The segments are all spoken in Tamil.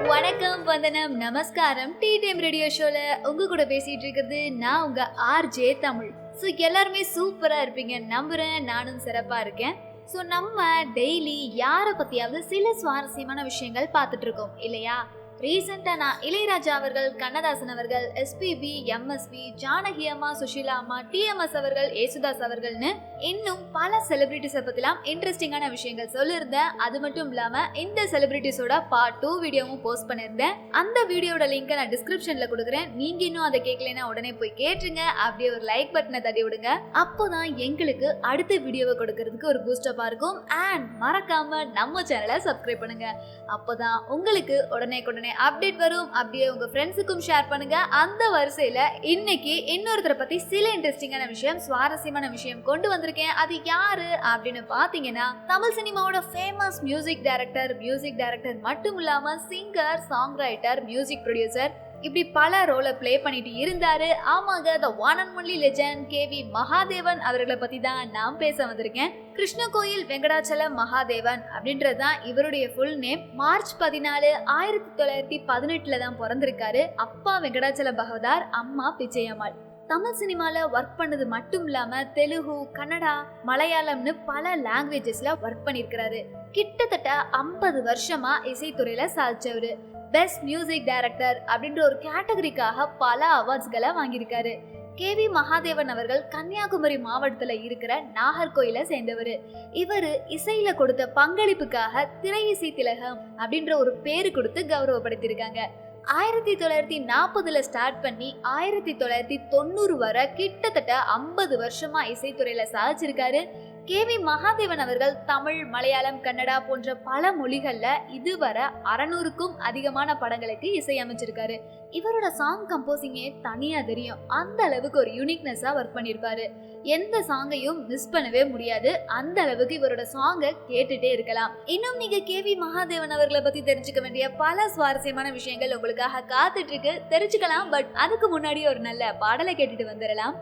வணக்கம், வந்தனம், நமஸ்காரம். டீ டைம் ரேடியோ ஷோல உங்க கூட பேசிட்டு இருக்கிறது நான் உங்க ஆர்ஜே தமிழ். ஸோ எல்லாருமே சூப்பரா இருப்பீங்க நம்புறேன். நானும் சிறப்பா இருக்கேன். ஸோ நம்ம டெய்லி யாரை பத்தியாவது சில சுவாரஸ்யமான விஷயங்கள் பார்த்துட்டு இருக்கோம் இல்லையா? ரீசெண்டா நான் இளையராஜா அவர்கள், கண்ணதாசன் அவர்கள், எஸ்பிபி, எம்எஸ்பி, ஜானகி அம்மா, சுஷீலா அம்மா, டிஎம்எஸ் அவர்கள், ஏசுதாஸ் அவர்கள்னு இன்னும் பல செலிபிரிட்டிஸை பத்திலாம் இன்ட்ரெஸ்டிங்கான விஷயங்கள் சொல்லியிருந்தேன். அது மட்டும் இல்லாம இந்த செலிபிரிட்டிஸோட பார்ட் 2 வீடியோவும் போஸ்ட் பண்ணியிருந்தேன். அந்த வீடியோட லிங்கை நான் டிஸ்கிரிப்ஷன்ல கொடுக்குறேன். நீங்க இன்னும் அதை கேட்கலன்னா உடனே போய் கேட்டுருங்க. அப்படியே ஒரு லைக் பட்டனை தட்டி விடுங்க. அப்போதான் எங்களுக்கு அடுத்த வீடியோவை கொடுக்கறதுக்கு ஒரு பூஸ்டப்பா இருக்கும். அண்ட் மறக்காம நம்ம சேனலை சப்ஸ்கிரைப் பண்ணுங்க. அப்போதான் உங்களுக்கு உடனே அப்டேட் வரும். அப்படியே உங்க ஃப்ரெண்ட்ஸுக்கும் ஷேர் பண்ணுங்க. அந்த வரிசையில இன்னைக்கு இன்னொருத்தரை பத்தி சில இன்ட்ரெஸ்டிங்கான விஷயம், சுவாரஸ்யமான விஷயம் கொண்டு வந்திருக்கேன். அது யாரு அப்படின்னு பாத்தீங்கன்னா, தமிழ் சினிமாவோட ஃபேமஸ் மியூசிக் டைரக்டர் மட்டும் இல்லாம singer, song writer, music producer, இப்படி பல ரோலை பிளே பண்ணிட்டு இருந்தாரு. ஆமாங்க, the one and only legend KV Mahadevan அவர்களை பத்தி தான் நான் பேச வந்திருக்கேன். கிருஷ்ணகோயில் வெங்கடாச்சல மகாதேவன் அப்படின்றதுதான் இவருடைய ஃபுல் நேம். மார்ச் 14, 1918 தான் பிறந்திருக்காரு. அப்பா வெங்கடாச்சல பகவதார், அம்மா பிச்சையம்மாள். தமிழ் சினிமால ஒர்க் பண்ணது மட்டும் இல்லாம தெலுங்கு, கன்னடா, மலையாளம்னு பல லாங்குவேஜஸ்ல ஒர்க் பண்ணிருக்கிறாரு. கிட்டத்தட்ட 50 வருஷமா இசைத்துறையில சாதிச்சவரு. பெஸ்ட் மியூசிக் டைரக்டர் அப்படின்ற ஒரு கேட்டகரிக்காக பல அவார்ட்ஸ்களை வாங்கியிருக்காரு. KV மகாதேவன் அவர்கள் கன்னியாகுமரி மாவட்டத்துல இருக்கிற நாகர்கோயிலை சேர்ந்தவர். இவர் இசையில கொடுத்த பங்களிப்புக்காக திரை இசை திலகம் அப்படின்ற ஒரு பேரு கொடுத்து கௌரவப்படுத்தியிருக்காங்க. 1940 ஸ்டார்ட் பண்ணி 1990 வரை கிட்டத்தட்ட 50 வருஷமா இசைத்துறையில சாதிச்சிருக்காரு. KV மகாதேவன் அவர்கள் தமிழ், மலையாளம், கன்னடா போன்ற பல மொழிகள்ல இதுவரை 600க்கும் அதிகமான படங்களுக்கு இசையமைச்சிருக்காரு. இவரோட சாங் கம்போசிங்கே தனியா தெரியும். அந்த அளவுக்கு ஒரு யூனிக்னஸா ஒர்க் பண்ணியிருப்பாரு. எந்த சாங்கையும் மிஸ் பண்ணவே முடியாது. அந்த அளவுக்கு இவரோட சாங்கை கேட்டுட்டே இருக்கலாம். இன்னும் நீங்க KV மகாதேவன் அவர்களை பத்தி தெரிஞ்சுக்க வேண்டிய பல சுவாரஸ்யமான விஷயங்கள் உங்களுக்காக காத்துட்டு இருக்கு, தெரிஞ்சுக்கலாம். பட் அதுக்கு முன்னாடி ஒரு நல்ல பாடலை கேட்டுட்டு வந்துடலாம்.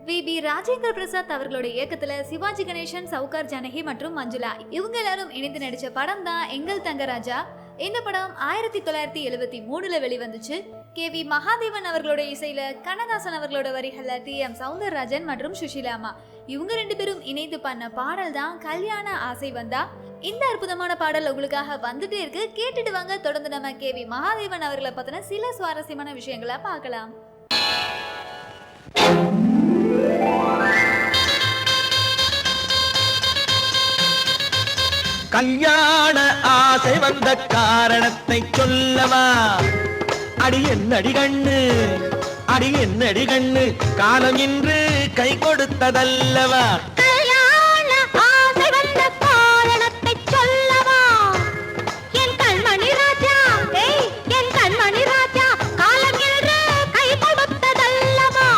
VB ராஜேந்திர பிரசாத் அவர்களோட இயக்கத்துல சிவாஜி கணேசன், சவுகார் ஜானகி மற்றும் மஞ்சுளா இவங்க எல்லாரும் இணைந்து நடிச்ச படம் தான் எங்கள் தங்கராஜா. இந்த படம் 1973 வெளிவந்துச்சு. KV மகாதேவன் அவர்களோட இசையில, கண்ணதாசன் அவர்களோட வரிகள்ல TM சௌந்தரராஜன் மற்றும் சுஷீலா அம்மா இவங்க 2 பேரும் இணைந்து பண்ண பாடல் தான் கல்யாண ஆசை வந்தா. இந்த அற்புதமான பாடல் உங்களுக்காக வந்துட்டே இருக்கு. கேட்டுட்டு வாங்க. தொடர்ந்து நம்ம KV மகாதேவன் அவர்களை பத்தின சில சுவாரஸ்யமான விஷயங்களை பார்க்கலாம். கல்யாண ஆசை வந்த காரணத்தை சொல்லவா? அடி என்னடி கண்ணு காலம் இன்று கை கொடுத்ததல்லவா? கல்யாண ஆசை வந்த காரணத்தை சொல்லவா? என் கண்மணி ராஜா, என் கண்மணி ராஜா, காலம் இன்று கை கொடுத்ததல்லவா?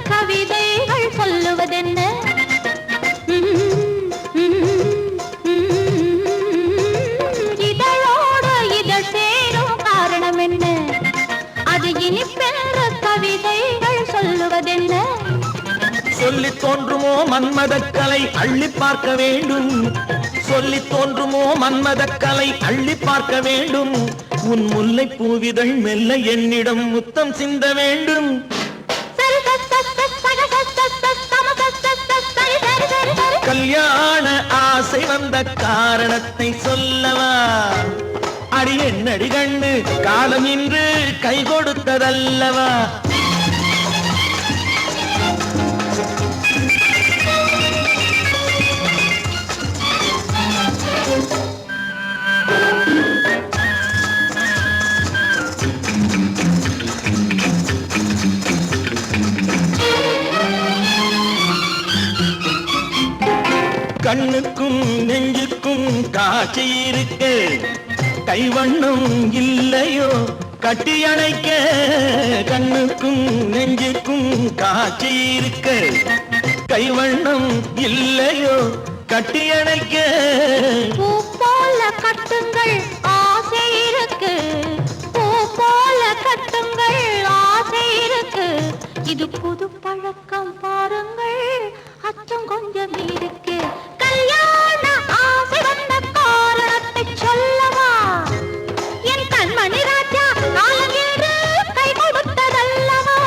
கவிதைகள் சொல்லுவதென்ன? இதழோடு இதழ் சேரும் காரணம் என்ன? அது இனிப்பென்ற கவிதைகள் சொல்லுவதென்ன? சொல்லி தோன்றுமோ மன்மதக்கலை அள்ளி பார்க்க வேண்டும். சொல்லி தோன்றுமோ மன்மதக்கலை அள்ளி பார்க்க வேண்டும். உன் முல்லை பூவிதழ் மெல்ல என்னிடம் முத்தம் சிந்த வேண்டும். கல்யாண ஆசை வந்த காரணத்தை சொல்லவா? அடி என்னடி கண்ணு காலம் இன்று கை கொடுத்ததல்லவா? கண்ணுக்கும் நெஞ்சுக்கும் காட்சி இருக்கு. கைவண்ணம் இல்லையோ கட்டி அணைக்க கண்ணுக்கும் நெஞ்சுக்கும் காட்சி இருக்க கைவண்ணம் இல்லையோ கட்டி அணைக்க பூ போல கட்டுங்கள் ஆசை இருக்கு பூ போல கட்டுங்கள் ஆசை இருக்கு இது புது பழக்கம் பாருங்கள் அச்சம் கொஞ்சம் இருக்கு கல்யாண ஆசை வந்த காரணத்தை சொல்லவா என் கண்மணி ராஜா காலம் என்று கை கொடுத்ததல்லவா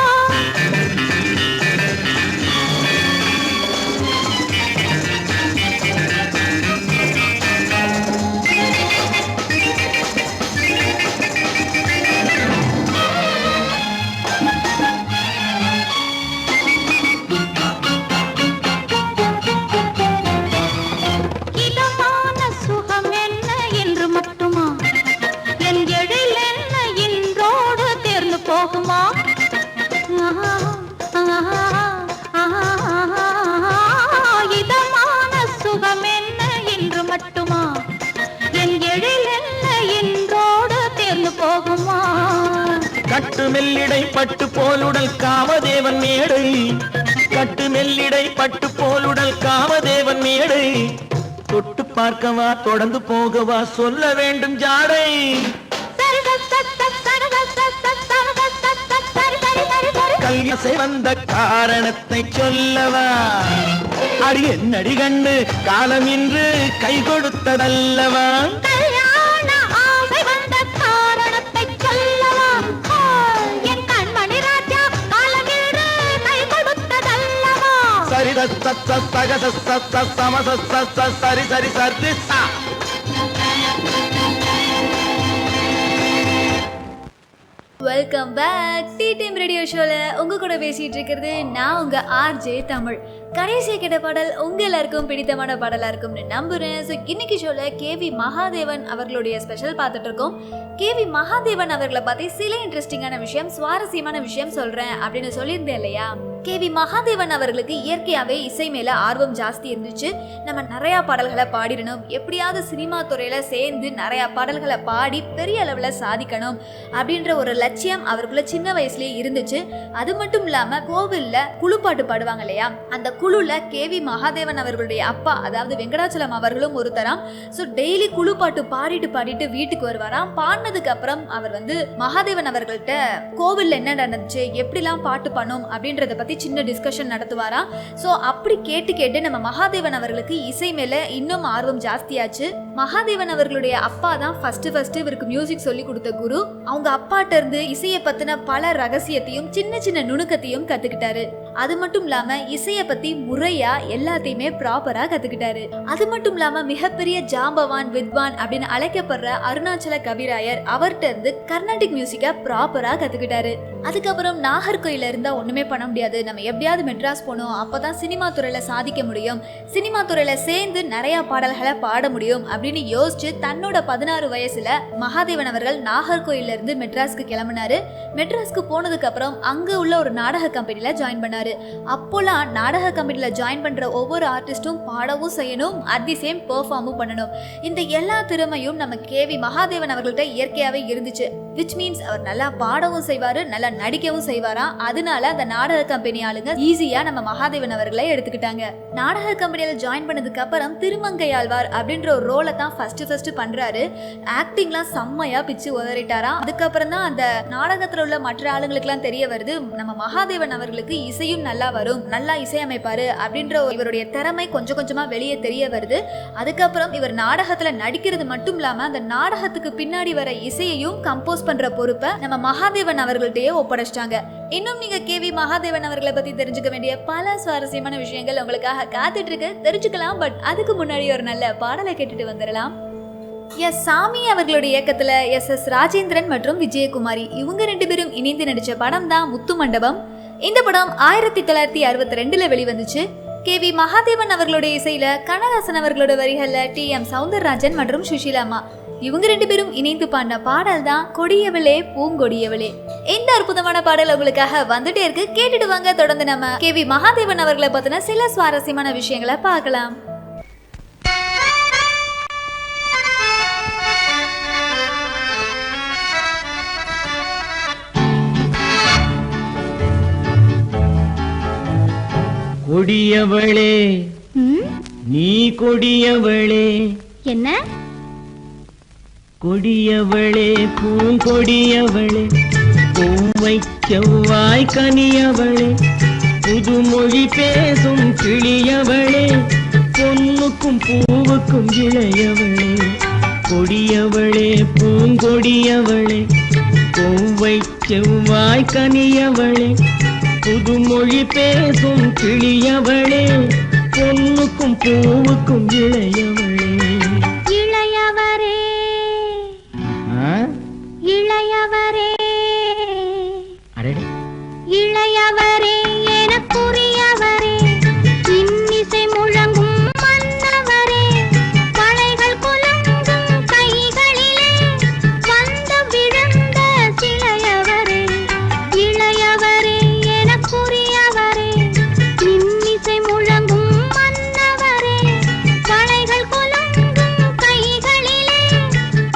இதமான சுகம் என்ன என்று மட்டுமா என் எழில் என்ன இன்றோடு தேர்ந்து போகுமா இதமான சுகம் என்ன என்று மட்டுமா என் எழில் என்ன இன்றோடு தேர்ந்து போகுமா கட்டு மெல்லிடை பட்டு போலுடல் காமதேவன் மேடை கட்டு மெல்லிடை பட்டு போலுடல் காமதேவன் மேடை தொட்டு பார்க்கவா தொடர்ந்து போகவா சொல்ல வேண்டும் ஜாடை கல்யாசை வந்த காரணத்தை சொல்லவா அடி என்னடி கண்டு காலம் இன்று கை கொடுத்ததல்லவா கல்யாண ஆசை வந்த காரணத்தை சொல்லவா என் கண்மணி ராஜா காலமேறு கை கொடுத்ததல்லவா சரி சக சம சரி சரி சரி சா welcome back tea time radio ஷோல உங்க கூட பேசிட்டு இருக்கிறது நான் உங்க ஆர்ஜே தமிழ். கடைசியா கேட்ட பாடல் உங்க எல்லாருக்கும் பிடித்தமான பாடலா இருக்கும்னு நம்புறேன். ஸோ இன்னைக்கு ஷோல கேவி மகாதேவன் அவர்களுடைய ஸ்பெஷல் பார்த்துட்டு இருக்கோம். கேவி மகாதேவன் அவர்களை பத்தி சில இன்ட்ரெஸ்டிங்கான விஷயம், சுவாரஸ்யமான விஷயம் சொல்றேன் அப்படின்னு சொல்லியிருந்தேன் இல்லையா? கேவி மகாதேவன் அவர்களுக்கு இயற்கையாவே இசை மேல ஆர்வம் ஜாஸ்தி இருந்துச்சு. நம்ம நிறைய பாடல்களை பாடிடணும், எப்படியாவது சினிமா துறையில சேர்ந்து நிறைய பாடல்களை பாடி பெரிய அளவுல சாதிக்கணும் அப்படின்ற ஒரு லட்சியம் அவருக்குள்ள சின்ன வயசுலயே இருந்துச்சு. அது மட்டும் இல்லாம கோவில்ல குழுப்பாட்டு பாடுவாங்க இல்லையா, அந்த குழுல கேவி மகாதேவன் அவர்களுடைய அப்பா அதாவது வெங்கடாச்சலம் அவர்களும் ஒருத்தராம். ஸோ டெய்லி குழுப்பாட்டு பாடிட்டு வீட்டுக்கு வருவாராம். பாடினதுக்கு அப்புறம் அவர் மகாதேவன் அவர்கள்ட்ட கோவில்ல என்ன நடந்துச்சு, எப்படிலாம் பாட்டு பண்ணும் அப்படின்றத பத்தி சின்ன டிஸ்கஷன் நடத்துவாரா. ஸோ அப்படி கேட்டு நம்ம மகாதேவன் அவர்களுக்கு இசை மேல இன்னும் ஆர்வம் ஜாஸ்தியாச்சு. மகாதேவன் அவர்களுடைய அப்பா தான் ஃபர்ஸ்ட் இவருக்கு மியூசிக் சொல்லி கொடுத்த குரு. அவங்க அப்பாட்ட இருந்து இசையை பத்தின பல ரகசியத்தையும் சின்ன நுணுக்கத்தையும் கத்துக்கிட்டாரு. அது மட்டும் இல்லாம இசையை பத்தி முறையா எல்லாத்தையுமே ப்ராப்பரா கத்துக்கிட்டாரு. அது மட்டும் இல்லாம மிகப்பெரிய ஜாம்பவான் வித்வான் அப்படின்னு அழைக்கப்படுற அருணாச்சல கவிராயர் அவர்கிட்ட இருந்து கர்நாடிக் மியூசிக்கை ப்ராப்பரா கத்துக்கிட்டாரு. அதுக்கப்புறம் நாகர்கோயில இருந்தா ஒண்ணுமே பண்ண முடியாது, நம்ம எப்படியாவது மெட்ராஸ் போகணும், அப்பதான் சினிமா துறையில சாதிக்க முடியும், சினிமா துறையில சேர்ந்து நிறைய பாடல்களை பாட முடியும் அப்படின்னு யோசிச்சு தன்னோட 16 வயசுல மகாதேவன் அவர்கள் நாகர்கோயில இருந்து மெட்ராஸ்க்கு கிளம்பினாரு. மெட்ராஸ்க்கு போனதுக்கு அப்புறம் அங்க உள்ள ஒரு நாடக கம்பெனில ஜாயின் பண்ணாரு. அப்போலாம் நாடக கம்பெனில ஜாயின் பண்ற ஒவ்வொரு ஆர்டிஸ்டும் பாடவும் செய்யணும், அட் தி சேம் பெர்ஃபார்மும் பண்ணணும். இந்த எல்லா திறமையும் நம்ம கேவி மகாதேவன் அவர்கள்ட்ட இயற்கையாவே இருந்துச்சு. விச் மீன்ஸ் அவர் நல்லா பாடவும் செய்வாரு, நல்லா நடிக்கவும் செய்வாராம். அதனால அந்த நாடக கம்பெனி ஆளுங்க ஈஸியா நம்ம மகாதேவன் அவர்களை எடுத்துக்கிட்டாங்க. நாடக கம்பெனியில ஜாயின் பண்ணதுக்கு அப்புறம் திருமங்கையாழ்வார் அப்படின்ற ஒரு ரோலை தான் ஃபர்ஸ்ட் பண்றாரு. ஆக்டிங்லாம் செம்மையா பிச்சு உதறிட்டாராம். அதுக்கப்புறம் தான் அந்த நாடகத்துல உள்ள மற்ற ஆளுங்களுக்கு எல்லாம் தெரிய வருது, நம்ம மகாதேவன் அவர்களுக்கு இசையும் நல்லா வரும், நல்லா இசையமைப்பாரு அப்படின்ற இவருடைய திறமை கொஞ்சமா வெளியே தெரிய வருது. அதுக்கப்புறம் இவர் நாடகத்துல நடிக்கிறது மட்டும் இல்லாம அந்த நாடகத்துக்கு பின்னாடி வர இசையையும் கம்போஸ் பண்ற பொறுப்பை நம்ம மகாதேவன் அவர்கள்ட்டயே ஒப்படைச்சிட்டாங்க. இன்னும் நீங்க கேவி மகாதேவன் அவர்களை பத்தி தெரிஞ்சுக்க வேண்டிய பல சுவாரஸ்யமான விஷயங்கள் உங்களுக்காக காத்துட்டு இருக்கு, தெரிஞ்சுக்கலாம். பட் அதுக்கு முன்னாடி ஒரு நல்ல பாடலை கேட்டுட்டு வந்துடலாம். எஸ் சாமி அவர்களுடைய இயக்கத்துல எஸ் ராஜேந்திரன் மற்றும் விஜயகுமாரி இவங்க 2 பேரும் இணைந்து நடிச்ச படம் தான் முத்து மண்டபம். இந்த படம் 1962 வெளிவந்துச்சு. கேவி மகாதேவன் அவர்களுடைய இசையில கண்ணதாசன் அவர்களோட வரிகள்ல TM சௌந்தரராஜன் மற்றும் சுஷீலாமா இவங்க 2 பேரும் இணைந்து பாடின பாடல் தான் கொடியவளே பூங்கொடியவளே. இந்த அற்புதமான பாடல் உங்களுக்காக வந்துட்டே இருக்கு, கேட்டுட்டு வாங்க. தொடர்ந்து நம்ம கேவி மகாதேவன் அவர்களை பத்தின சில சுவாரஸ்யமான விஷயங்களை பார்க்கலாம். கொடியவளே நீ கொடியவளே. என்ன? கொடியவளே பூங்கொடியவளே, பூவை செவ்வாய் கனியவளே, புதுமொழி பேசும் கிளியவளே, பொன்னுக்கும் பூவுக்கும் இளையவளே. கொடியவளே பூங்கொடியவளே, பூவை செவ்வாய் கனியவளே, புதுமொழி பேசும் கிளியவளே, பொன்னுக்கும் பூவுக்கும் இளையவளே. இளையவரே இளையவரே அடடே, இளையவரே எனக்குரியவரே, இன்னிசை முழங்கும் மன்னவரே, வளைகள் குலுங்கும் கைகளிலே வந்து விழுந்த சிலையவரே. இளையவரே எனக்குரியவரே, இன்னிசை முழங்கும் மன்னவரே, வளைகள் குலுங்கும் கைகளிலே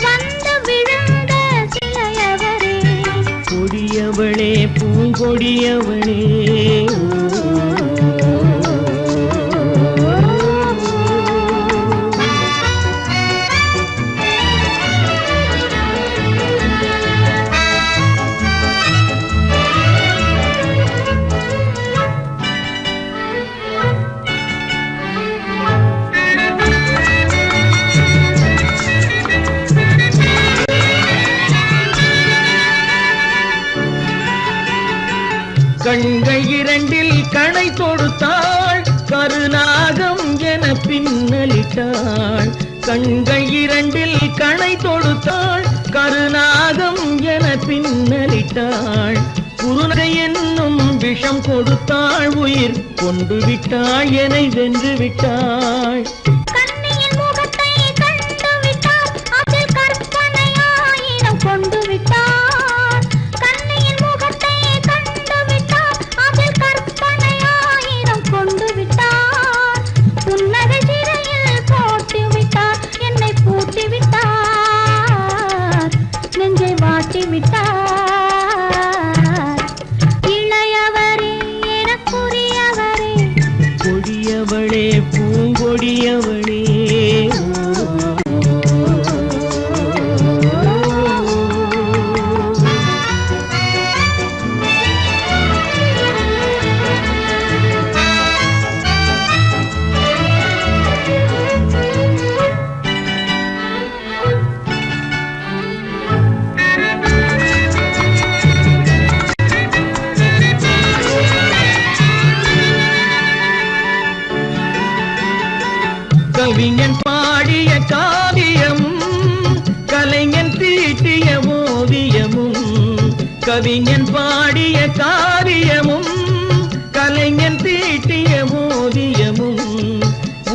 வந்து விழுந்த சிலையவரே. கொடியவளே பூங்கொடியவளே. கண்கள் இரண்டில் கணை தொடுத்தாள், கருநாகம் என பின்னலிட்டாள். கண்கள் இரண்டில் கணை தொடுத்தாள், கருநாகம் என பின்னலிட்டாள். குருநகை என்னும் விஷம் கொடுத்தாள், உயிர் கொண்டு விட்டாள், என்னை வென்று விட்டாள். கண்ணியின் முகத்தை கண்டு விட்டார், அதில் கற்பனை ஆயிரம் கொண்டு விட்டார். கண்ணியின் முகத்தை கண்டு விட்டார், அதில் கற்பனை ஆயிரம் கொண்டு விட்டார். புன்னகை சிறையில் போட்டு விட்டார், என்னை பூட்டி விட்டார், நெஞ்சை வாட்டி விட்டார். இளையவரே எனக்குரியவரே, கொடியவளே பூங்கொடியவளே. கவிஞன் பாடிய காவியமும், கலைஞன் தீட்டிய ஓவியமும். கவிஞன் பாடிய காவியமும், கலைஞன் தீட்டிய ஓவியமும்.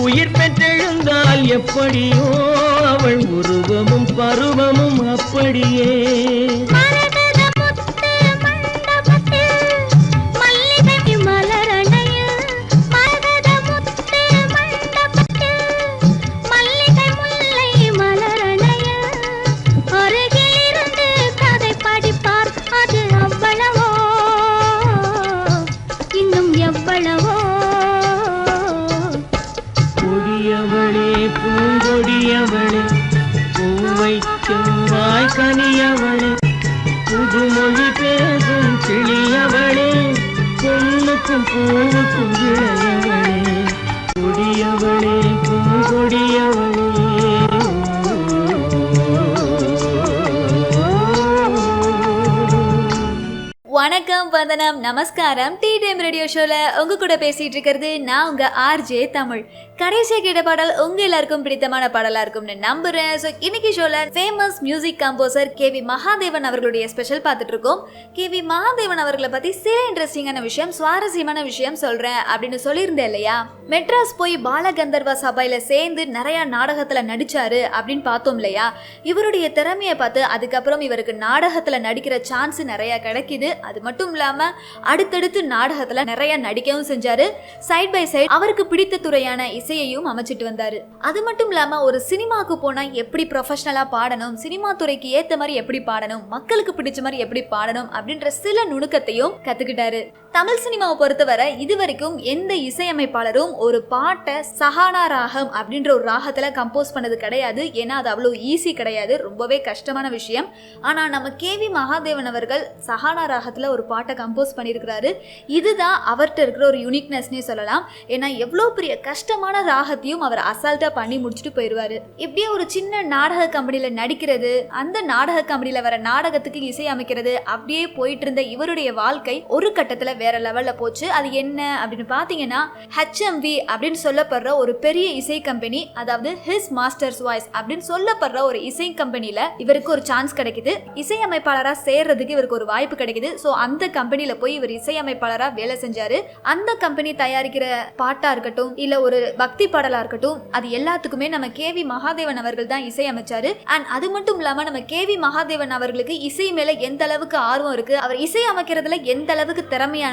உயிர் பெற்றெழுந்தால் எப்படியோ அவள் உருவமும் பருவமும் அப்படியே. மரகத முத்து மண்டபத்தில் மல்லிகை மலரணையில், மரகத முத்து மண்டபத்தில் மல்லிகை முல்லை மலரணையில், அருகில் இருந்து கதை படிப்பார், அது அவ்வளவோ இன்னும் எவ்வளவோ. கொடியவளே பூங்கொடியவளே, பூவை செவ்வாய் கனியவளே, புதுமொழி பேசும் கிளியவளே, பொன்னுக்கும் பூவுக்கும் இளையவளே. கொடியவளே பூங்கொடியவளே. வணக்கம், வந்தனம், நமஸ்காரம். டீ டைம் ரேடியோ ஷோல உங்க கூட பேசிட்டு இருக்கிறது நான் உங்க ஆர்ஜே தமிழ். கடைசியா கேட்ட பாடல் உங்க எல்லாருக்கும் பிடித்தமான பாடலா இருக்கும்னு நம்புறேன். ஸோ இன்னைக்கு ஷோல famous music composer KV Mahadevan அவர்களுடைய ஸ்பெஷல் பார்த்துட்டு இருக்கோம். கேவி மகாதேவன் அவர்களை பத்தி சில இன்ட்ரெஸ்டிங்கான விஷயம், சுவாரஸ்யமான விஷயம் சொல்றேன் அப்படின்னு சொல்லியிருந்தேன் இல்லையா? மெட்ராஸ் போய் பாலகந்தர்வ சபையில சேர்ந்து நிறைய நாடகத்துல நடிச்சாரு அப்படின்னு பார்த்தோம் இல்லையா? இவருடைய திறமையை பார்த்து அதுக்கப்புறம் இவருக்கு நாடகத்துல நடிக்கிற சான்ஸ் நிறைய கிடைக்குது. அது மட்டும் இல்லாம அடுத்தடுத்து நாடகத்துல நிறைய நடிக்கவும் செஞ்சாரு. சைட் பை சைட் அவருக்கு பிடித்த துறையான இசையையும் அமைச்சிட்டு வந்தாரு. அது மட்டும் இல்லாம ஒரு சினிமாவுக்கு போனா எப்படி ப்ரொஃபஷனலா பாடணும், சினிமா துறைக்கு ஏத்த மாதிரி எப்படி பாடணும், மக்களுக்கு பிடிச்ச மாதிரி எப்படி பாடணும் அப்படின்ற சில நுணுக்கத்தையும் கத்துக்கிட்டாரு. தமிழ் சினிமாவை பொறுத்தவரை இதுவரைக்கும் எந்த இசையமைப்பாளரும் ஒரு பாட்டை சஹானா ராகம் அப்படின்ற ஒரு ராகத்துல கம்போஸ் பண்ணது கிடையாது. ஏன்னா அது அவ்வளோ ஈஸி கிடையாது, ரொம்பவே கஷ்டமான விஷயம். ஆனா நம்ம கேவி மகாதேவன் அவர்கள் சஹானா ராகத்துல ஒரு பாட்டை கம்போஸ் பண்ணியிருக்கிறாரு. இதுதான் அவர்கிட்ட இருக்கிற ஒரு யூனிக்னஸ்னே சொல்லலாம். ஏன்னா எவ்வளோ பெரிய கஷ்டமான ராகத்தையும் அவர் அசால்ட்டா பண்ணி முடிச்சுட்டு போயிடுவாரு. இப்படியே ஒரு சின்ன நாடக கம்பெனியில நடிக்கிறது, அந்த நாடக கம்பெனியில வர நாடகத்துக்கு இசை அமைக்கிறது, அப்படியே போயிட்டு இருந்த இவருடைய வாழ்க்கை ஒரு கட்டத்துல வேற லெவல்ல போச்சு. அது என்ன அப்படின்னு பாத்தீங்கன்னா HMV அப்படின்னு சொல்லப்படுற ஒரு பெரிய இசை கம்பெனி, அதாவது ஹிஸ் மாஸ்டர்ஸ் வாய்ஸ் அப்படின்னு சொல்லப்படுற ஒரு இசை கம்பெனில இவருக்கு ஒரு சான்ஸ் கிடைக்குது. இசையமைப்பாளரா சேர்றதுக்கு இவருக்கு ஒரு வாய்ப்பு கிடைக்குது. ஸோ அந்த கம்பெனில போய் இவர் இசையமைப்பாளரா வேலை செஞ்சாரு. அந்த கம்பெனி தயாரிக்கிற பாட்டா இருக்கட்டும், இல்ல ஒரு பக்தி பாடலா இருக்கட்டும், அது எல்லாத்துக்குமே நம்ம கேவி மகாதேவன் அவர்கள் தான் இசையமைச்சாரு. அண்ட் அது மட்டும் இல்லாம நம்ம கேவி மகாதேவன் அவர்களுக்கு இசை மேல எந்த அளவுக்கு ஆர்வம் இருக்கு, அவர் இசை அமைக்கிறதுல எந்த அளவுக்கு திறமையானவர்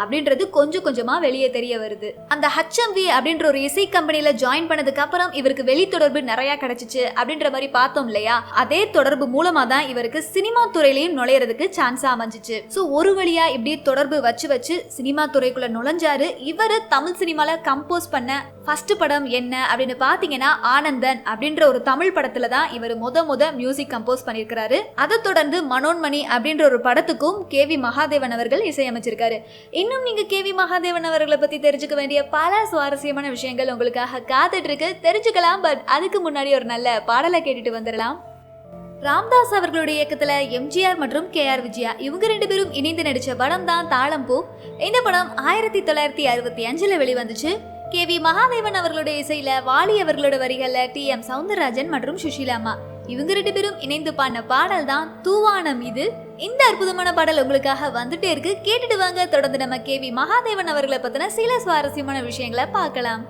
அப்படின்றது கொஞ்சம் கொஞ்சமா வெளியே தெரிய வருது. அந்த HMV அப்படின்ற ஒரு இசை கம்பெனில ஜாயின் பண்ணதுக்கு அப்புறம் இவருக்கு வெளி தொடர்பு நிறைய கிடைச்சிச்சு அப்படின்ற மாதிரி பார்த்தோம் இல்லையா. அதே தொடர்பு மூலமா தான் இவருக்கு சினிமா துறையிலையும் நுழையறதுக்கு சான்ஸ் அமைஞ்சிச்சு. சோ ஒரு வழியா இப்படி தொடர்பு வச்சு சினிமா துறைக்குள்ள நுழைஞ்சாரு. இவரு தமிழ் சினிமால கம்போஸ் பண்ண ஃபர்ஸ்ட் படம் என்ன அப்படின்னு பாத்தீங்கன்னா ஆனந்தன் அப்படின்ற ஒரு தமிழ் படத்துல தான் இவர் முத மியூசிக் கம்போஸ் பண்ணியிருக்கிறாரு. அதை தொடர்ந்து மனோன்மணி அப்படின்ற ஒரு படத்துக்கும் கேவி மகாதேவன் அவர்கள் இசையமைச்சிருக்காரு. இன்னும் நீங்க கேவி மகாதேவன் அவர்களை பத்தி தெரிஞ்சுக்க வேண்டிய பல சுவாரஸ்யமான விஷயங்கள் உங்களுக்காக காத்துட்டு இருக்கு, தெரிஞ்சுக்கலாம். பட் அதுக்கு முன்னாடி ஒரு நல்ல பாடலை கேட்டுட்டு வந்துடலாம். ராம்தாஸ் அவர்களுடைய இயக்கத்துல எம்ஜிஆர் மற்றும் KR விஜயா இவங்க 2 பேரும் இணைந்து நடிச்ச படம் தான் தாளம்பூ. இந்த படம் 1965 வெளிவந்துச்சு. கேவி மகாதேவன் அவர்களுடைய இசையில, வாலி அவர்களோட வரிகள்ல TM சௌந்தரராஜன் மற்றும் சுஷீலாமா இவங்க 2 பேரும் இணைந்து பாடின பாடல் தான் தூவானம். இது இந்த அற்புதமான பாடல் உங்களுக்காக வந்துட்டே இருக்கு, கேட்டுட்டு வாங்க. தொடர்ந்து நம்ம கேவி மகாதேவன் அவர்களை பத்தின சில சுவாரஸ்யமான விஷயங்களை பார்க்கலாம்.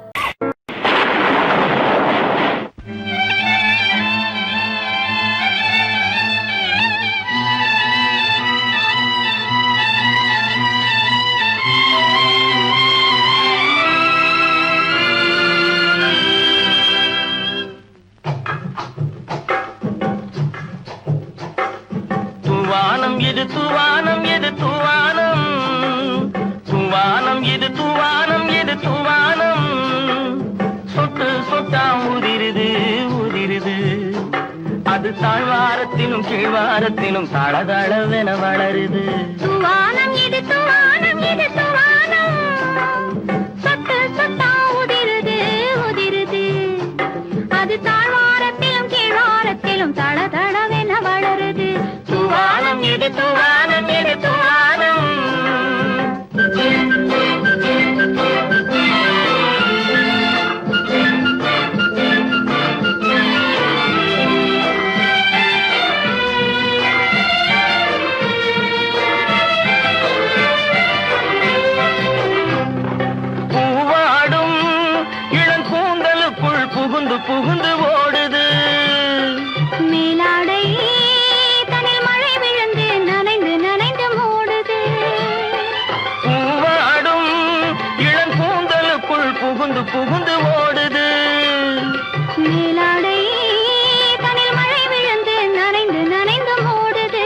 இது தூவானம், இது தூவானம், தூவானம், இது தூவானம், இது தூவானம். சொட்டு சொட்டா உதிருது உதிருது, அது தாழ்வாரத்திலும் கீழ்வாரத்திலும் தளதளவென வளருது. தூவானம் இது தூவானம், இது தூவானம், சொட்டு சொட்டா உதிருது உதிருது, அது தாழ்வாரத்திலும் கீழ்வாரத்திலும் தளதளவென வளருது. தூவானம் இது தூவானம், இது தூவானம். பூவாடும் இளங்கூந்தலுக்குள் புகுந்து புகுந்து ஓடுது. மேலாடை தனில் மழை விழுந்து நனைந்து நனைந்து மூடுது. பூவாடும் இளங்கூந்தலுக்குள் புகுந்து புகுந்து ஓடுது. மேலாடை தனில் மழை விழுந்து நனைந்து நனைந்து மூடுது.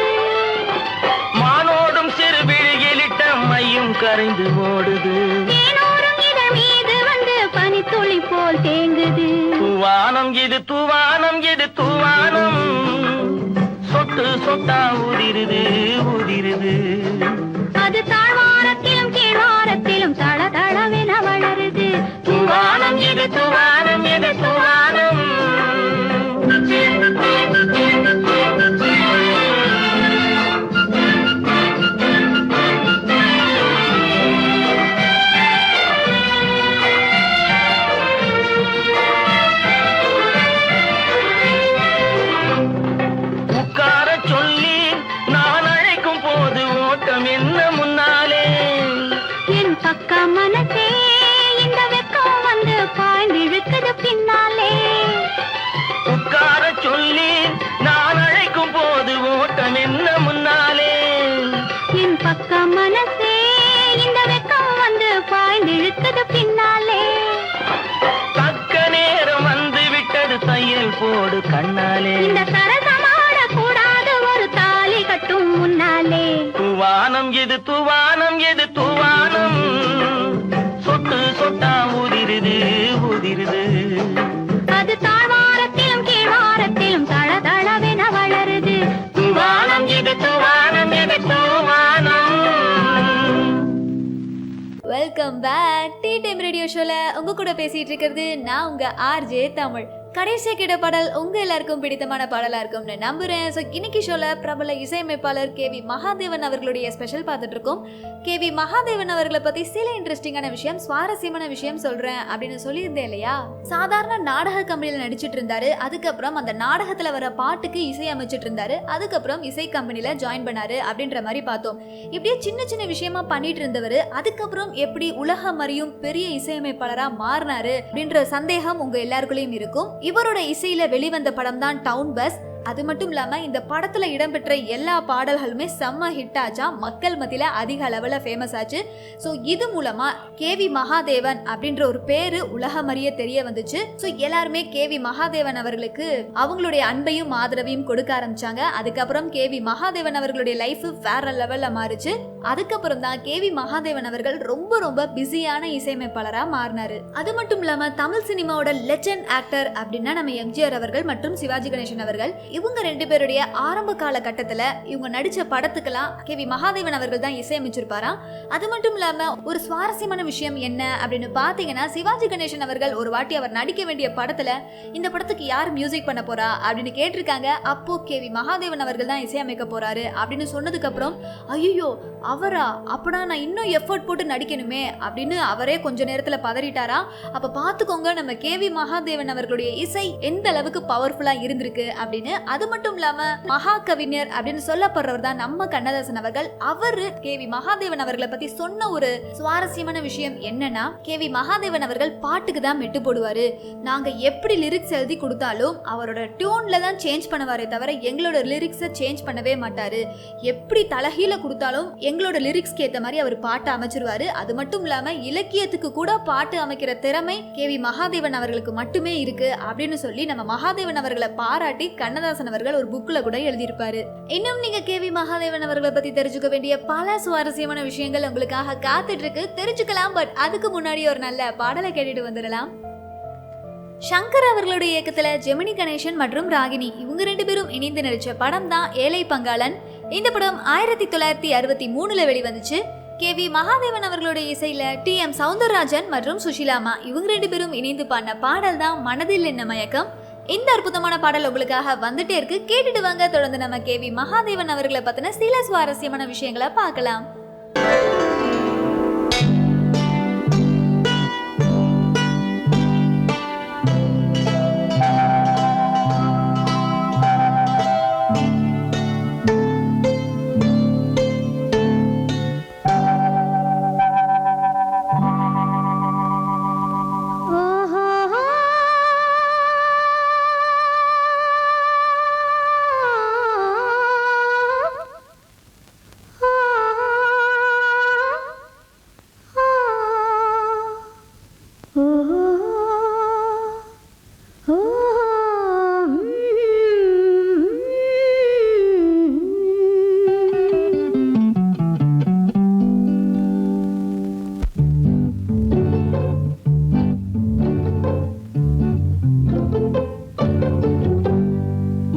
மானோடும் சிறு விழியிலிட்ட மையும் கரைந்து ஓடுது. தேனோரும் இதழ் மீது வந்து பனித்துளி போல் தேங்குது. தூவானம் இது தூவானம், இது தூவானம், சொட்டு சொட்டா உதிருது உதிருது, அது தாழ்வாரத்திலும் கீழ்வாரத்திலும் தளதளவென வளருது. தூவானம் இது தூவானம், இது தூவானம். உட்கார சொல்லி நான் அழைக்கும் போது ஓட்டம் என்ன முன்னாலே. என் பக்கம் மனசே இந்த வெக்கம் வந்து பாய்ந்து இழுக்குது பின்னாலே. உட்கார சொல்லி நான் அழைக்கும் போது ஓட்டம் என்ன முன்னாலே. என் பக்கம் மனசே இந்த வெக்கம் வந்து பாய்ந்து இழுக்குது பின்னாலே. தக்க நேரம் வந்து விட்டது, தையல் போடு கண்ணாலே. இந்த சரசமாட கூடாது ஒரு தாலி கட்டும் முன்னாலே. தூவானம் தூவானம் எது தூவானம் எது தூவானம் சொட்டு சொட்டா உதிருது உதிருது அது தாழ்வாரத்திலும் கீழ்வாரத்திலும் தளதளவென வளருது. தூவானம் எது தூவானம் எது தூவானம். Welcome back tea time radio ஷோல உங்க கூட பேசிட்டு இருக்கிறது நான் உங்க ஆர்ஜே தமிழ். கடைசியா கேட்ட பாடல் உங்க எல்லாருக்கும் பிடித்தமான பாடலா இருக்கும்னு நம்புறேன். ஸோ இன்னைக்கு ஷோல பிரபல இசையமைப்பாளர் கேவி மகாதேவன் அவர்களுடைய ஸ்பெஷல் பார்த்துட்டு இருக்கோம். கேவி மகாதேவன் அவர்களை பத்தி சில இன்ட்ரெஸ்டிங்கான விஷயம், சுவாரஸ்யமான விஷயம் சொல்றேன் அப்படின்னு சொல்லியிருந்தேன் இல்லையா. சாதாரண நாடக கம்பெனியில நடிச்சிட்டு இருந்தாரு. அதுக்கப்புறம் அந்த நாடகத்துல வர பாட்டுக்கு இசை அமைச்சிட்டு இருந்தாரு. அதுக்கப்புறம் இசை கம்பெனில ஜாயின் பண்ணாரு அப்படின்ற மாதிரி பார்த்தோம். இப்படியே சின்ன சின்ன விஷயமா பண்ணிட்டு இருந்தவர் அதுக்கப்புறம் எப்படி உலகம் அறியும் பெரிய இசையமைப்பாளரா மாறினாரு அப்படின்ற சந்தேகம் உங்க எல்லாருக்குள்ளயும் இருக்கும். இவரோட இசையில வெளிவந்த படம் தான் டவுன் பஸ். அது மட்டும் இல்லாம இந்த படத்துல இடம்பெற்ற எல்லா பாடல்களுமே செம்ம ஹிட் ஆச்சா, மக்கள் மத்தியில அதிக அளவுல ஃபேமஸ் ஆச்சு. ஸோ இது மூலமா கேவி மகாதேவன் அப்படின்ற ஒரு பேரு உலகம் அறிய தெரிய வந்துச்சு. ஸோ எல்லாருமே கேவி மகாதேவன் அவர்களுக்கு அவங்களுடைய அன்பையும் ஆதரவையும் கொடுக்க ஆரம்பிச்சாங்க. அதுக்கப்புறம் கேவி மகாதேவன் அவர்களுடைய லைஃப் வேற லெவல்ல மாறுச்சு. அதுக்கப்புறம் தான் கேவி மகாதேவன் அவர்கள் ரொம்ப ரொம்ப பிஸியான இசையமைப்பாளரா மாறினாரு. அது மட்டும் இல்லாம தமிழ் சினிமாவோட லெஜெண்ட் ஆக்டர் அப்படின்னா நம்ம எம்ஜிஆர் அவர்கள் மற்றும் சிவாஜி கணேசன் அவர்கள், இவங்க ரெண்டு பேருடைய ஆரம்ப கால கட்டத்துல இவங்க நடிச்ச படத்துக்கெல்லாம் கேவி மகாதேவன் அவர்கள் தான் இசையமைச்சிருப்பாராம். அது மட்டும் இல்லாம ஒரு சுவாரஸ்யமான விஷயம் என்ன அப்படின்னு பாத்தீங்கன்னா, சிவாஜி கணேசன் அவர்கள் ஒரு வாட்டி அவர் நடிக்க வேண்டிய படத்துல இந்த படத்துக்கு யார் மியூசிக் பண்ண போறா அப்படின்னு கேட்டிருக்காங்க. அப்போ கேவி மகாதேவன் அவர்கள் தான் இசையமைக்க போறாரு அப்படின்னு சொன்னதுக்கு அப்புறம், ஐயோ அவரா, அப்படா நான் இன்னும் எஃபர்ட் போட்டு நடிக்கணுமே அப்படின்னு அவரே கொஞ்ச நேரத்துல பதறிட்டாரா. அப்ப பாத்துக்கோங்க நம்ம கேவி மகாதேவன் அவர்களுடைய இசை எந்த அளவுக்கு பவர்ஃபுல்லா இருந்திருக்கு அப்படின்னு. அது மட்டும் இல்லாம மகா கவிஞர் அப்படின்னு சொல்லப்படுறவர் தான் நம்ம கண்ணதாசன் அவர்கள். அவரு கேவி மகாதேவன் அவர்களை பத்தி சொன்ன ஒரு சுவாரஸ்யமான விஷயம் என்னன்னா, கேவி மகாதேவன் அவர்கள் பாட்டுக்கு தான் மெட்டு போடுவாரு. நாங்க எப்படி லிரிக்ஸ் எழுதி கொடுத்தாலும் அவரோட டியூன்ல தான் சேஞ்ச் பண்ணுவாரே தவிர எங்களோட லிரிக்ஸை சேஞ்ச் பண்ணவே மாட்டாரு. எப்படி தலகீழ கொடுத்தாலும் எங்களோட லிரிக்ஸ்க்கு ஏத்த மாதிரி அவர் பாட்டு அமைச்சிருவாரு. அது மட்டும் இல்லாம இலக்கியத்துக்கு கூட பாட்டு அமைக்கிற திறமை கேவி மகாதேவன் அவர்களுக்கு மட்டுமே இருக்கு அப்படின்னு சொல்லி நம்ம மகாதேவன் அவர்களை பாராட்டி கண்ணதாசன் அவர்கள் ஒரு புக்ல கூட எழுதியிருப்பாரு. இன்னும் நீங்க கேவி மகாதேவன் அவர்களை பத்தி தெரிஞ்சுக்க வேண்டிய பல சுவாரஸ்யமான விஷயங்கள் உங்களுக்காக காத்துட்டு இருக்கு, தெரிஞ்சுக்கலாம். பட் அதுக்கு முன்னாடி ஒரு நல்ல பாடலை கேட்டுட்டு வந்துடலாம். சங்கர் அவர்களுடைய இயக்கத்துல ஜெமினி கணேசன் மற்றும் ராகினி இவங்க ரெண்டு பேரும் இணைந்து நடிச்ச படம் தான் ஏழை பங்காளன். இந்த படம் 1963 வெளிவந்துச்சு. கேவி மகாதேவன் அவர்களுடைய இசையில TM சௌந்தரராஜன் மற்றும் சுஷிலாமா இவங்க ரெண்டு பேரும் இணைந்து பாடின பாடல் தான் மனதில் என்ன மயக்கம். இந்த அற்புதமான பாடல் உங்களுக்காக வந்துட்டே இருக்கு, கேட்டுட்டு வாங்க. தொடர்ந்து நம்ம கேவி மகாதேவன் அவர்களை பத்தின சில சுவாரஸ்யமான விஷயங்களை பார்க்கலாம்.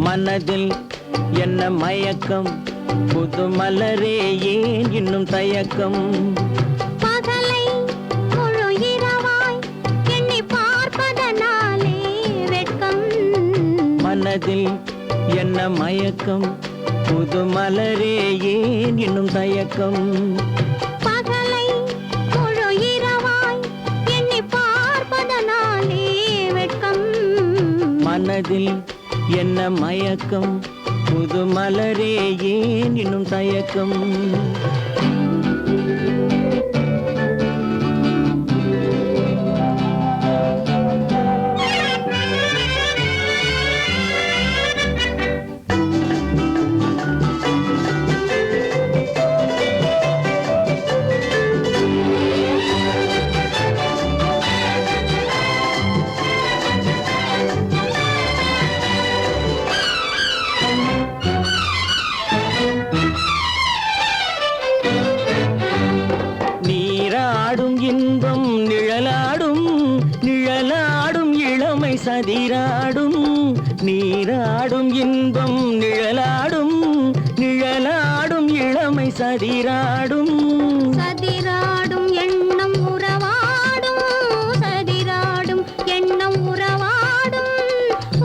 மனதில் என்ன மயக்கம், புது மலரே ஏன் இன்னும் தயக்கம். பகலை முழு இரவாய் எண்ணி பார்ப்பதனாலே வெட்கம். மனதில் என்ன மயக்கம், புது மலரே ஏன் இன்னும் தயக்கம். பகலை முழு இரவாய் எண்ணி பார்ப்பதனாலே வெட்கம். மனதில் என்ன மயக்கம், புது மலரே ஏன் இன்னும் தயக்கம். சதிராடும் சதிராடும் எண்ணம் உறவாடும் சதிராடும் எண்ணம் உறவாடும்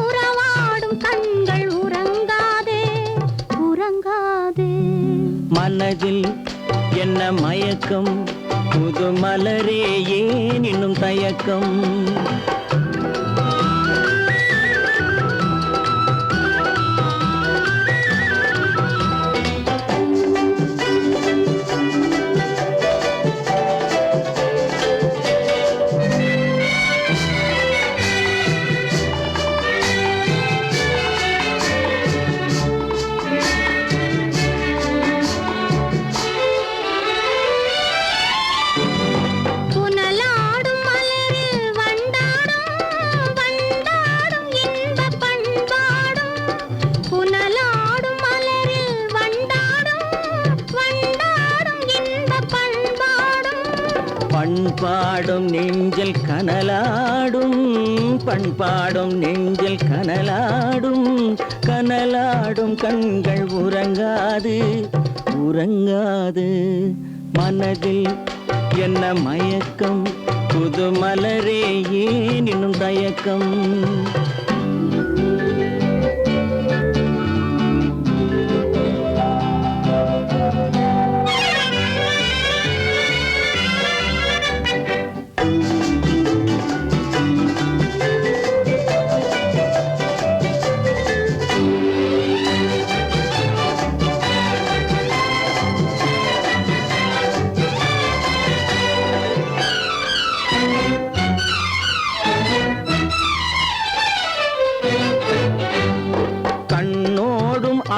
உறவாடும் கண்கள் உறங்காதே உறங்காதே மனதில் என்ன மயக்கம் புது மலரே ஏன் இன்னும் தயக்கம் பண்பாடும் நெஞ்சில் கனலாடும் பண்பாடும் நெஞ்சில் கனலாடும் கனலாடும் கண்கள் உறங்காது உறங்காது மனதில் என்ன மயக்கம் புது மலரே ஏன் இன்னும் தயக்கம்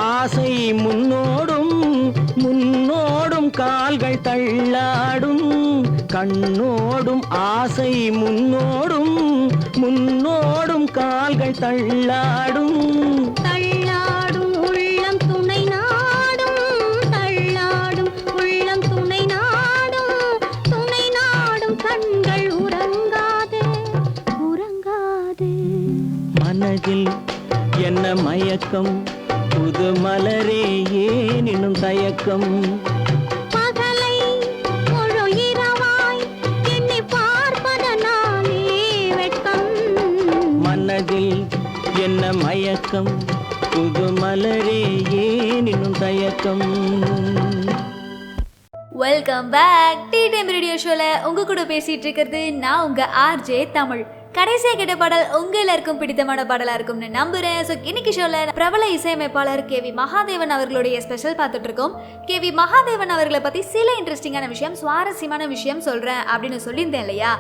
ஆசை முன்னோடும் முன்னோடும் கால்கள் தள்ளாடும் கண்ணோடும் ஆசை முன்னோடும் முன்னோடும் கால்கள் தள்ளாடும் தள்ளாடும் உள்ளம் துணை நாடும் தள்ளாடும் உள்ளம் துணை நாடும் கண்கள் உறங்காதே உறங்காதே மனதில் என்ன மயக்கம் புது மலரே ஏன் இன்னும் தயக்கம் பகலை முழு இரவாய் எண்ணி பார்ப்பதனாலே வெட்கம் மனதில் என்ன மயக்கம் புது மலரே ஏன் இன்னும் தயக்கம் welcome back tea time radio ஷோல உங்க கூட பேசிட்டு இருக்கிறது நான் உங்க ஆர்ஜே தமிழ். கடைசியாக கேட்ட பாடல் உங்க எல்லாருக்கும் பிடித்தமான பாடலா இருக்கும்னு நம்புறேன். ஸோ இன்னைக்கு ஷோல பிரபல இசையமைப்பாளர் கேவி மகாதேவன் அவர்களுடைய ஸ்பெஷல் பார்த்துட்டு இருக்கோம். கேவி மகாதேவன் அவர்களை பத்தி சில இன்ட்ரெஸ்டிங்கான விஷயம், சுவாரஸ்யமான விஷயம் சொல்றேன் அப்படின்னு சொல்லியிருந்தேன் இல்லையா.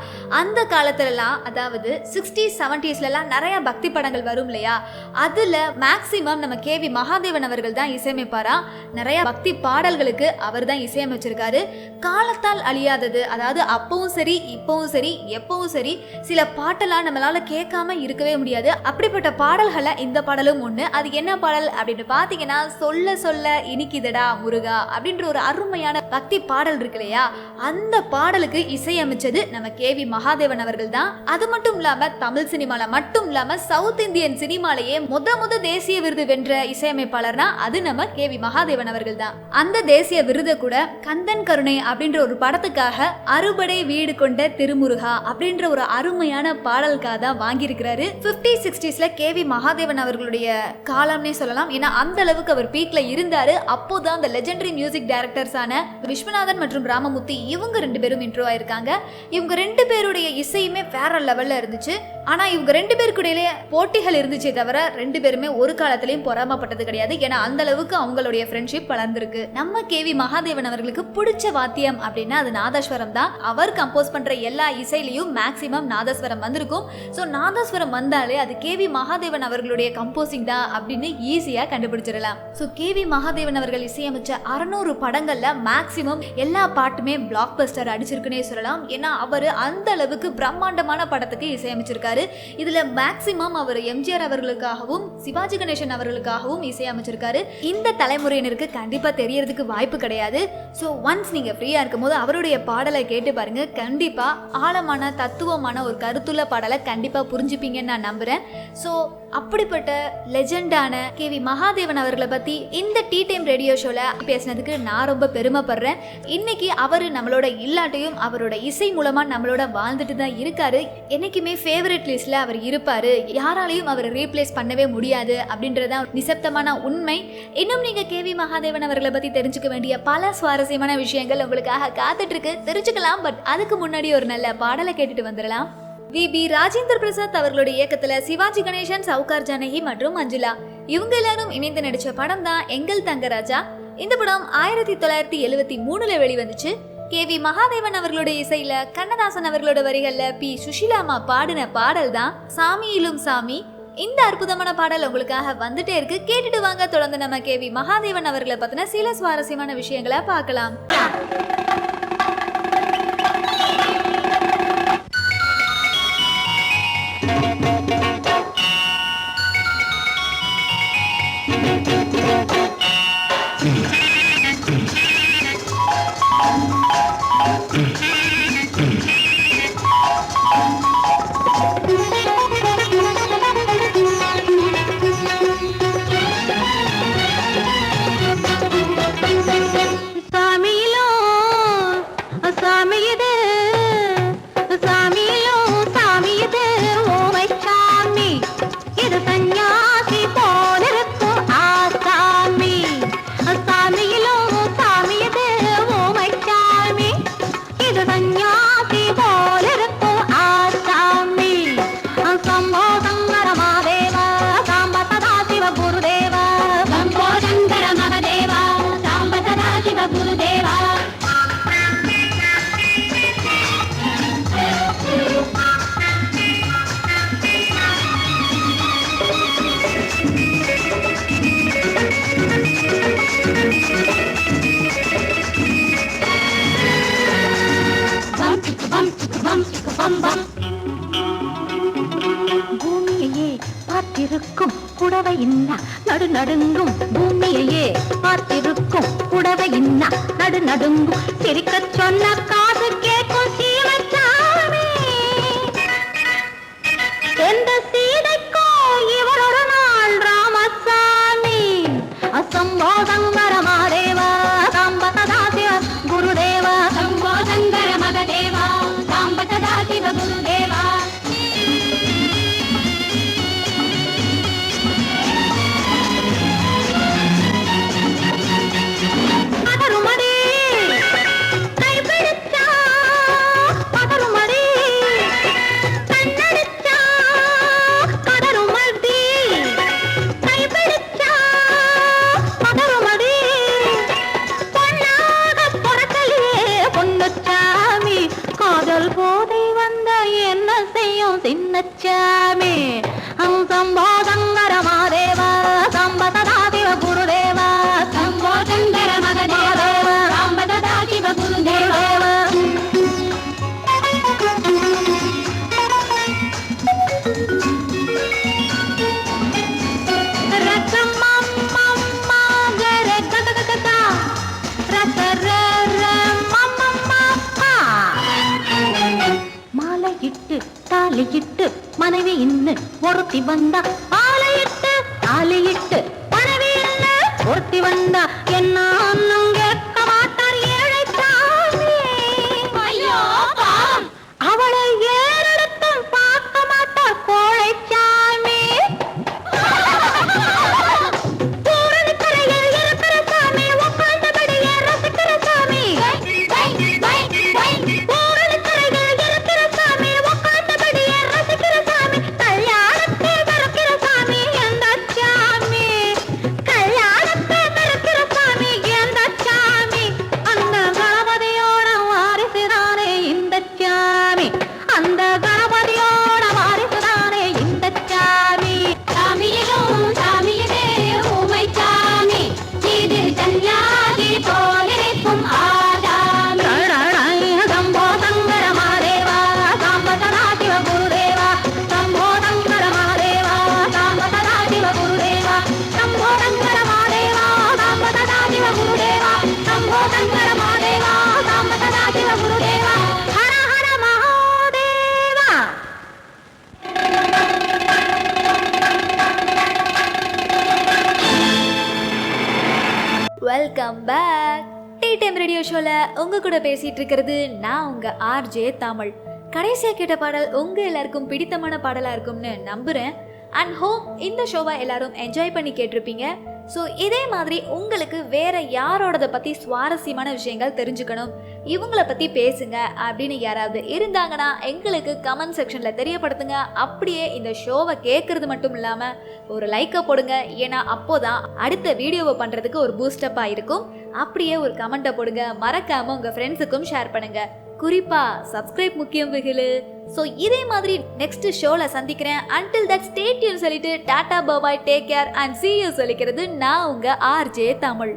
அந்த காலத்துலலாம், அதாவது 60s 70sலாம் நிறைய பக்தி படங்கள் வரும் இல்லையா, அதுல மேக்சிமம் நம்ம கேவி மகாதேவன் அவர்கள் தான் இசையமைப்பாரா. நிறைய பக்தி பாடல்களுக்கு அவர் தான் இசையமைச்சிருக்காரு. காலத்தால் அழியாதது, அதாவது அப்பவும் சரி இப்பவும் சரி எப்பவும் சரி சில பாட்டு நம்மளால கேட்காம இருக்கவே முடியாது. அப்படிப்பட்ட பாடல்களை இந்த பாடலும் ஒண்ணு. அது என்ன பாடல் அப்படின்னு பாத்தீங்கன்னா, சொல்ல சொல்ல இனிக்குதடா முருகா அப்படின்ற ஒரு அருமையான பக்தி பாடல் இருக்கு இல்லையா. அந்த பாடலுக்கு இசையமைச்சது நம்ம கேவி மகாதேவன் அவர்கள் தான். அது மட்டும் இல்லாம தமிழ் சினிமால மட்டும் இல்லாம சவுத் இந்தியன் சினிமாலேயே முத தேசிய விருது வென்ற இசையமைப்பாளர்னா அது நம்ம கேவி மகாதேவன் அவர்கள் தான். அந்த தேசிய விருதை கூட கந்தன் கருணை அப்படின்ற ஒரு படத்துக்காக அறுபடை வீடு கொண்ட திருமுருகா அப்படின்ற ஒரு அருமையான பாடலுக்காக தான் வாங்கியிருக்கிறாரு. 50s 60sல கேவி மகாதேவன் அவர்களுடைய காலம்னே சொல்லலாம். ஏன்னா அந்த அளவுக்கு அவர் பீக்ல இருந்தாரு. அப்போதான் அந்த லெஜெண்டரி மியூசிக் டைரக்டர்ஸான விஸ்வநாதன் மற்றும் ராமமூர்த்தி இவங்க 2 பேரும் இன்ட்ரோ ஆயிருக்காங்க. இவங்க 2 பேருடைய இசையுமே வேற லெவல்ல இருந்துச்சு. ஆனா இவங்க 2 பேருக்குடையிலே போட்டிகள் இருந்துச்சே தவிர 2 பேருமே ஒரு காலத்திலையும் பொறாமப்பட்டது கிடையாது. ஏன்னா அந்த அளவுக்கு அவங்களுடைய ஃப்ரெண்ட்ஷிப் வளர்ந்துருக்கு. நம்ம கேவி மகாதேவன் அவர்களுக்கு பிடிச்ச வாத்தியம் அப்படின்னா அது நாதஸ்வரம் தான். அவர் கம்போஸ் பண்ற எல்லா இசையிலையும் மேக்சிமம் நாதஸ்வரம் வந்திருக்கும். ஸோ நாதஸ்வரம் வந்தாலே அது கேவி மகாதேவன் அவர்களுடைய கம்போசிங் தான் அப்படின்னு ஈஸியா கண்டுபிடிச்சிடலாம். ஸோ கேவி மகாதேவன் அவர்கள் இசையமைச்ச 600 படங்கள்ல மேக்சிமம் எல்லா பாட்டுமே பிளாக் பஸ்டர் அடிச்சிருக்குன்னே சொல்லலாம். ஏன்னா அவர் அந்த அளவுக்கு பிரம்மாண்டமான படத்துக்கு இசையமைச்சிருக்காரு. இதுல மேக்சிமம் அவர் எம்ஜிஆர் அவர்களுக்காகவும் சிவாஜி கணேசன் அவர்களுக்காகவும் இசையமைச்சிருக்காரு. இந்த தலைமுறையினருக்கு கண்டிப்பா தெரியறதுக்கு வாய்ப்பு கிடையாது. ஸோ ஒன்ஸ் நீங்க ஃப்ரீயா இருக்கும் போது அவருடைய பாடலை கேட்டு பாருங்க. கண்டிப்பா ஆழமான தத்துவமான ஒரு கருத்துள்ள பாடலை கண்டிப்பாக புரிஞ்சுப்பீங்கன்னு நான் நம்புகிறேன். ஸோ அப்படிப்பட்ட லெஜெண்டான கேவி மகாதேவன் அவர்களை பற்றி இந்த டீ டைம் ரேடியோ ஷோவில் பேசினதுக்கு நான் ரொம்ப பெருமைப்படுறேன். இன்னைக்கு அவர் நம்மளோட இல்லாட்டையும் அவரோட இசை மூலமாக நம்மளோட வாழ்ந்துட்டு தான் இருக்காரு. என்றைக்குமே ஃபேவரட் லிஸ்ட்டில் அவர் இருப்பார். யாராலையும் அவரை ரீப்ளேஸ் பண்ணவே முடியாது அப்படின்றதான் நிசப்தமான உண்மை. இன்னும் நீங்கள் கேவி மகாதேவன் அவர்களை பற்றி தெரிஞ்சுக்க வேண்டிய பல சுவாரஸ்யமான விஷயங்கள் உங்களுக்காக காத்துட்டு இருக்கு, தெரிஞ்சுக்கலாம். பட் அதுக்கு முன்னாடி ஒரு நல்ல பாடலை கேட்டுட்டு வந்துடலாம். வி ராஜேந்திர பிரசாத் அவர்களுடைய இயக்கத்துல சிவாஜி கணேசன், சவுகார் ஜானகி மற்றும் மஞ்சுளா இவங்க எல்லாரும் இணைந்து நடிச்ச படம் தான் எங்கள் தங்கராஜா. இந்த படம் 1973 வெளிவந்துச்சு. கேவி மகாதேவன் அவர்களுடைய இசையில கண்ணதாசன் அவர்களோட வரிகள்ல பி சுஷிலாமா பாடின பாடல் தான் சாமியிலும் சாமி. இந்த அற்புதமான பாடல் உங்களுக்காக வந்துட்டே இருக்கு, கேட்டுட்டு வாங்க. தொடர்ந்து நம்ம கேவி மகாதேவன் அவர்களை பத்தின சில சுவாரஸ்யமான விஷயங்களை பார்க்கலாம். பூமியையே பார்த்திருக்கும் புடவை இன்னா நடு நடுங்கும், பூமியையே பார்த்திருக்கும் புடவை இன்னா நடு நடுங்கும், சிரிக்க சொன்ன காது கேட்கும் சீமச்சாமி. எந்த சீதைக்கோ இவரொரு நாள் ராமசாமி. அசம்போதங்கர மாதேவா சாம்பதா சிவ குருதேவா, சம்போதங்கர மகதேவா சாம்பதா சிவ குருதேவா. சின்னச்சாமி சம்போதங்கர மாதேவா சாம்பதா சிவ குருதேவா, சம்போதங்கர மகதேவா சாம்பதா சிவ குருதேவா. மாலையிட்டு தாலியிட்டு மனைவி இன்னு ஒருத்தி வந்தா, ஆலையிட்டு தாலியிட்டு மனைவி இன்னு ஒருத்தி வந்தா, என்ன கேட்க மாட்டார் ஏழைச்சாமி. ஐயோ அவளை ஏறெடுத்தும் பார்க்க மாட்டார் கோழைச்சாமி. பூரணிக்கரையில் இருக்கிற சாமி உட்கார்ந்தபடியே ரசிக்கிற சாமி. Welcome back. Tea time radio ஷோல உங்க கூட பேசிட்டு இருக்கிறது நான் உங்க ஆர்ஜே தமிழ். கடைசியா கேட்ட பாடல் உங்க எல்லாருக்கும் பிடித்தமான பாடலா இருக்கும்னு நம்புறேன். அண்ட் ஹோப் இந்த ஷோவை எல்லாரும் என்ஜாய் பண்ணி கேட்டிருப்பீங்க. ஸோ இதே மாதிரி உங்களுக்கு வேற யாரோடதை பற்றி சுவாரஸ்யமான விஷயங்கள் தெரிஞ்சுக்கணும், இவங்களை பற்றி பேசுங்க அப்படின்னு யாராவது இருந்தாங்கன்னா எங்களுக்கு கமெண்ட் செக்ஷனில் தெரியப்படுத்துங்க. அப்படியே இந்த ஷோவை கேட்குறது மட்டும் இல்லாமல் ஒரு லைக்கை போடுங்க. ஏன்னா அப்போதான் அடுத்த வீடியோவை பண்ணுறதுக்கு ஒரு பூஸ்டப்பாக இருக்கும். அப்படியே ஒரு கமெண்ட்டை போடுங்க. மறக்காமல் உங்கள் ஃப்ரெண்ட்ஸுக்கும் ஷேர் பண்ணுங்கள். குறிப்பா சப்ஸ்கிரைப் முக்கியம் வெகுலு. ஸோ இதே மாதிரி நெக்ஸ்ட் ஷோல சந்திக்கிறேன். அன்டில் தட் ஸ்டே டியூன் சொல்லிட்டு tata bye, take care and see you சொல்லிக்கிறது நான் உங்க ஆர்ஜே தமிழ்.